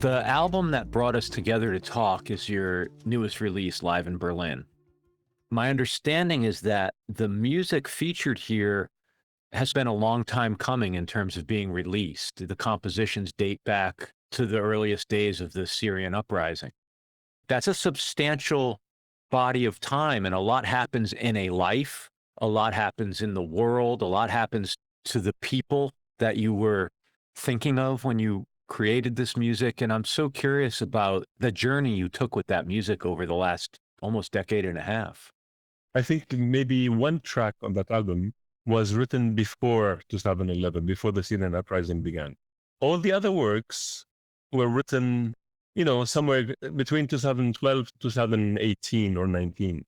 The album that brought us together to talk is your newest release, Live in Berlin. My understanding is that the music featured here has been a long time coming in terms of being released. The compositions date back to the earliest days of the Syrian uprising. That's a substantial body of time, and a lot happens in a life, a lot happens in the world, a lot happens to the people that you were thinking of when you created this music. And I'm so curious about the journey you took with that music over the last almost decade and a half. I think maybe one track on that album was written before 2011, before the Syrian uprising began. All the other works were written, somewhere between 2012, 2018 or 19.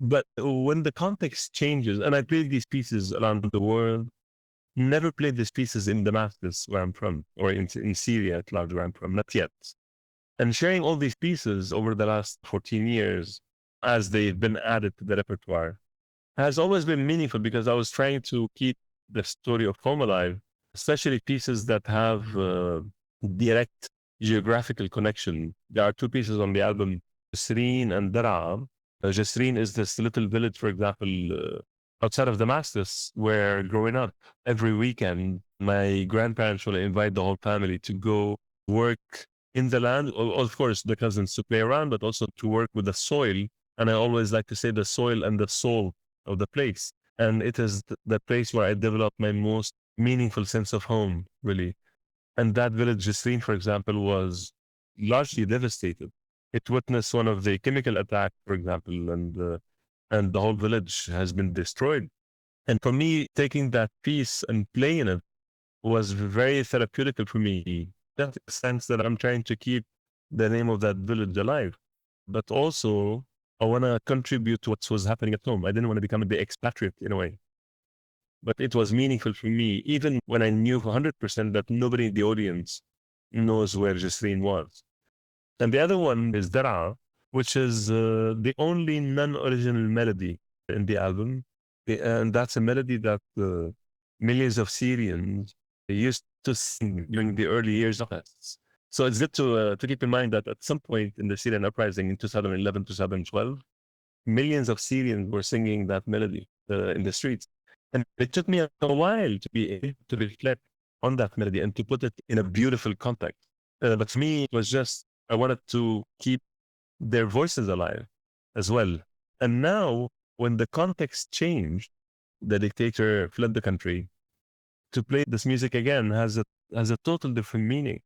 But when the context changes, and I played these pieces around the world, never played these pieces in Damascus, where I'm from, or in Syria at large, where I'm from, not yet. And sharing all these pieces over the last 14 years, as they've been added to the repertoire, has always been meaningful because I was trying to keep the story of home alive, especially pieces that have direct geographical connection. There are two pieces on the album, Jisrin and Dara. Jisrin is this little village, for example, outside of Damascus, where growing up, every weekend, my grandparents will invite the whole family to go work in the land. Of course, the cousins to play around, but also to work with the soil. And I always like to say the soil and the soul of the place. And it is the place where I developed my most meaningful sense of home, really. And that village, Jisrin, for example, was largely devastated. It witnessed one of the chemical attacks, for example, and the whole village has been destroyed. And for me, taking that piece and playing it was very therapeutic for me. That sense that I'm trying to keep the name of that village alive, but also I want to contribute to what was happening at home. I didn't want to become the expatriate in a way, but it was meaningful for me, even when I knew 100% that nobody in the audience knows where Jisrin was. And the other one is Dara, which is the only non-original melody in the album. And that's a melody that millions of Syrians used to sing during the early years of us. So it's good to keep in mind that at some point in the Syrian uprising in 2011, 2012, millions of Syrians were singing that melody in the streets. And it took me a while to be able to reflect on that melody and to put it in a beautiful context. But for me, it was just, I wanted to keep their voices alive as well. And now, when the context changed, the dictator fled the country, to play this music again has a total different meaning.